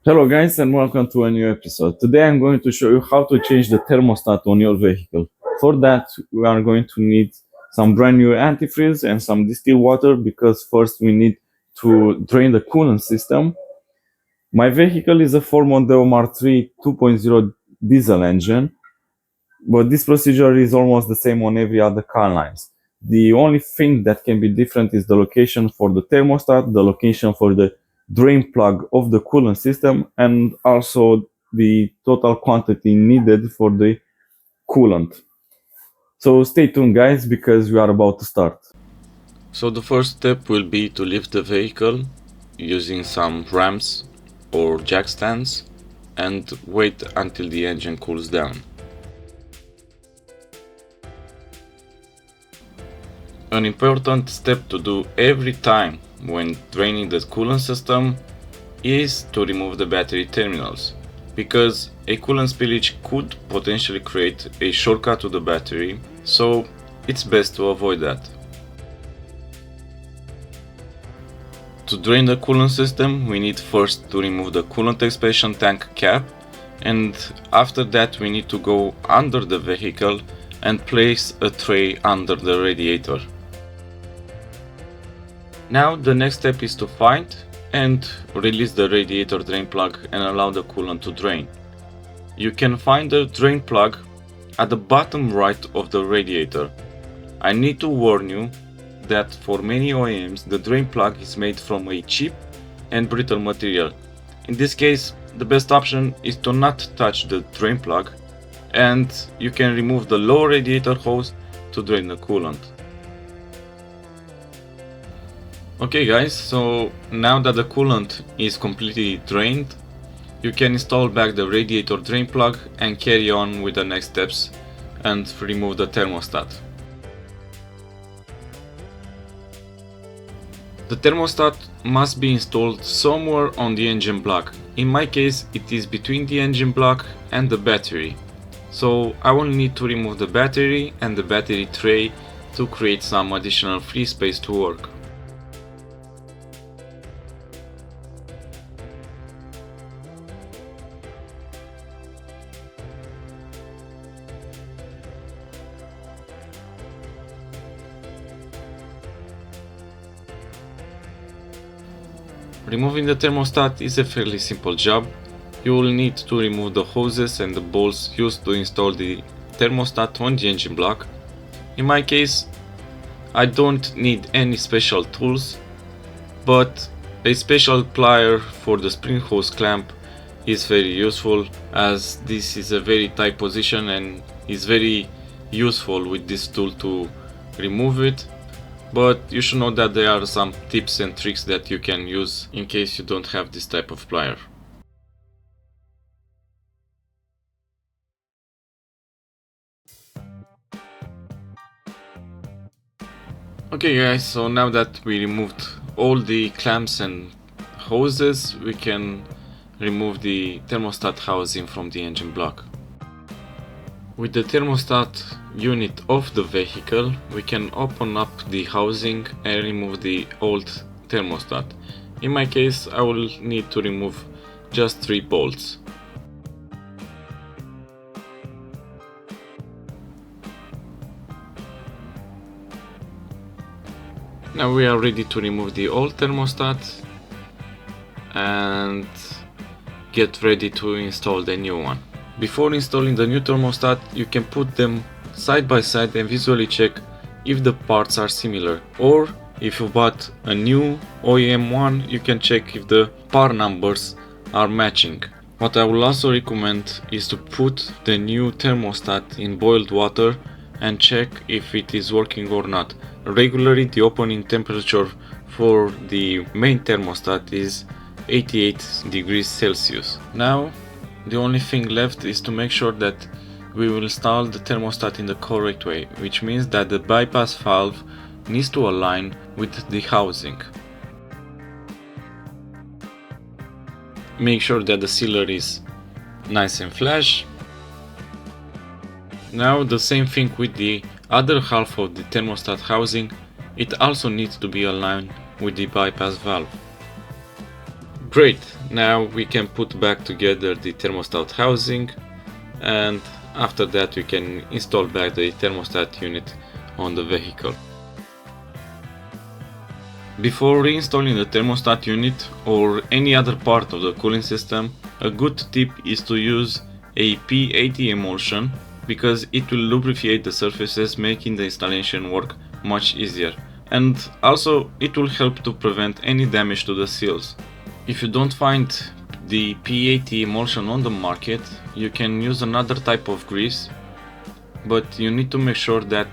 Hello guys and welcome to a new episode. Today I'm going to show you how to change the thermostat on your vehicle. For that we are going to need some brand new antifreeze and some distilled water because first we need to drain the coolant system. My vehicle is a Ford Mondeo MK3 2.0 diesel engine, but this procedure is almost the same on every other car lines. The only thing that can be different is the location for the thermostat, the location for the drain plug of the coolant system, and also the total quantity needed for the coolant. So stay tuned guys, because we are about to start. So the first step will be to lift the vehicle using some ramps or jack stands and wait until the engine cools down. An important step to do every time when draining the coolant system is to remove the battery terminals, because a coolant spillage could potentially create a shortcut to the battery, so it's best to avoid that. To drain the coolant system, we need first to remove the coolant expansion tank cap, and after that we need to go under the vehicle and place a tray under the radiator. Now the next step is to find and release the radiator drain plug and allow the coolant to drain. You can find the drain plug at the bottom right of the radiator. I need to warn you that for many OEMs the drain plug is made from a cheap and brittle material. In this case, the best option is to not touch the drain plug, and you can remove the lower radiator hose to drain the coolant. Okay guys, so now that the coolant is completely drained, you can install back the radiator drain plug and carry on with the next steps and remove the thermostat. The thermostat must be installed somewhere on the engine block. In my case, it is between the engine block and the battery. So I will need to remove the battery and the battery tray to create some additional free space to work. Removing the thermostat is a fairly simple job. You will need to remove the hoses and the bolts used to install the thermostat on the engine block. In my case, I don't need any special tools, but a special plier for the spring hose clamp is very useful, as this is a very tight position and is very useful with this tool to remove it. But you should know that there are some tips and tricks that you can use in case you don't have this type of plier. Okay guys, so now that we removed all the clamps and hoses, we can remove the thermostat housing from the engine block. With the thermostat unit of the vehicle, we can open up the housing and remove the old thermostat. In my case, I will need to remove just 3 bolts. Now we are ready to remove the old thermostat and get ready to install the new one. Before installing the new thermostat, you can put them side by side and visually check if the parts are similar, or if you bought a new OEM one, you can check if the part numbers are matching. What I will also recommend is to put the new thermostat in boiled water and check if it is working or not. Regularly, the opening temperature for the main thermostat is 88 degrees Celsius. Now the only thing left is to make sure that we will install the thermostat in the correct way, which means that the bypass valve needs to align with the housing. Make sure that the sealer is nice and flush. Now the same thing with the other half of the thermostat housing, it also needs to be aligned with the bypass valve. Great, Now we can put back together the thermostat housing, and after that we can install back the thermostat unit on the vehicle. Before reinstalling the thermostat unit or any other part of the cooling system, a good tip is to use a P80 emulsion because it will lubricate the surfaces, making the installation work much easier. And also it will help to prevent any damage to the seals. If you don't find the P80 emulsion on the market, you can use another type of grease, but you need to make sure that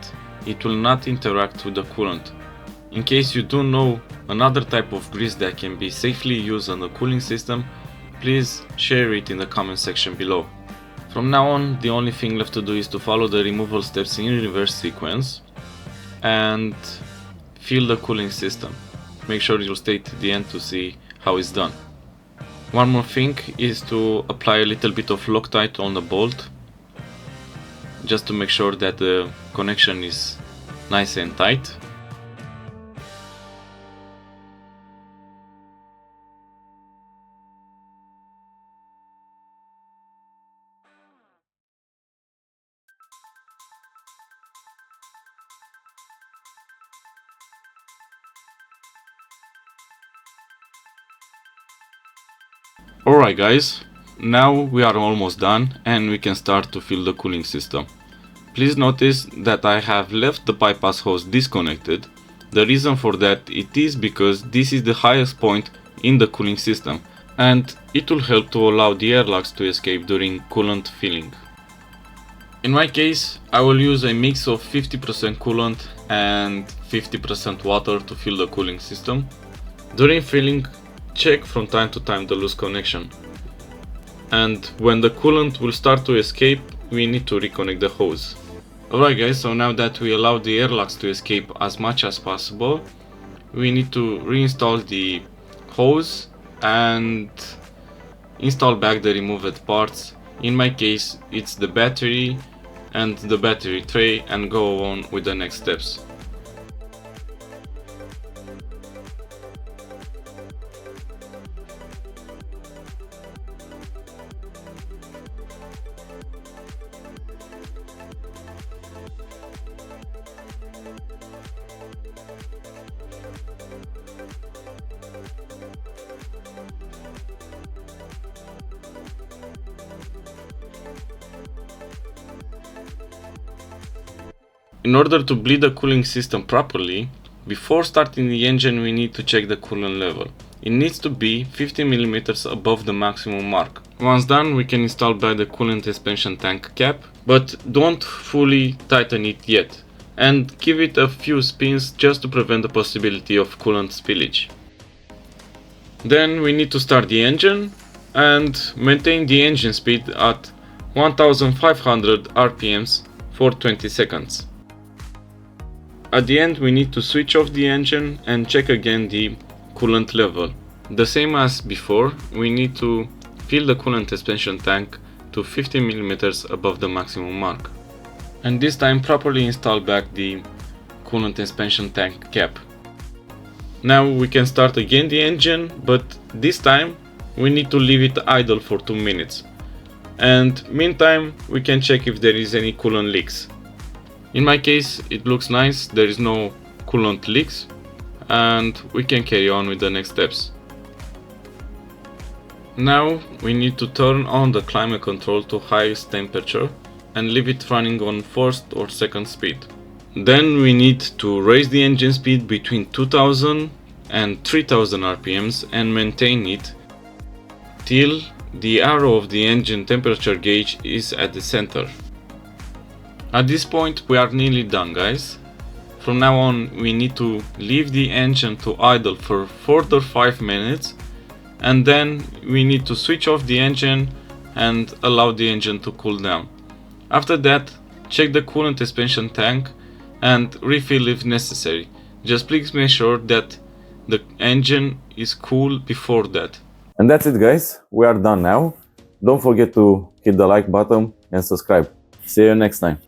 it will not interact with the coolant. In case you do know another type of grease that can be safely used on the cooling system, please share it in the comment section below. From now on, the only thing left to do is to follow the removal steps in reverse sequence and fill the cooling system. Make sure you stay to the end to see how it's done. One more thing is to apply a little bit of Loctite on the bolt, just to make sure that the connection is nice and tight. Alright guys, now we are almost done and we can start to fill the cooling system. Please notice that I have left the bypass hose disconnected. The reason for that it is because this is the highest point in the cooling system and it will help to allow the airlocks to escape during coolant filling. In my case, I will use a mix of 50% coolant and 50% water to fill the cooling system. During filling, check from time to time the loose connection, and when the coolant will start to escape, we need to reconnect the hose. Alright guys, so now that we allow the airlocks to escape as much as possible, we need to reinstall the hose and install back the removed parts. In my case, it's the battery and the battery tray, and go on with the next steps. In order to bleed the cooling system properly, before starting the engine we need to check the coolant level. It needs to be 50 mm above the maximum mark. Once done, we can install back the coolant expansion tank cap, but don't fully tighten it yet, and give it a few spins just to prevent the possibility of coolant spillage. Then we need to start the engine and maintain the engine speed at 1500 RPMs for 20 seconds. At the end we need to switch off the engine and check again the coolant level. The same as before, we need to fill the coolant expansion tank to 50 mm above the maximum mark. And this time properly install back the coolant expansion tank cap. Now we can start again the engine, but this time we need to leave it idle for 2 minutes. And meantime we can check if there is any coolant leaks. In my case it looks nice, there is no coolant leaks, and we can carry on with the next steps. Now we need to turn on the climate control to highest temperature and leave it running on first or second speed. Then we need to raise the engine speed between 2000 and 3000 RPMs and maintain it till the arrow of the engine temperature gauge is at the center. At this point we are nearly done, guys. From now on we need to leave the engine to idle for further 5 minutes, and then we need to switch off the engine and allow the engine to cool down. After that, check the coolant expansion tank and refill if necessary. Just please make sure that the engine is cool before that. And that's it, guys. We are done now. Don't forget to hit the like button and subscribe. See you next time.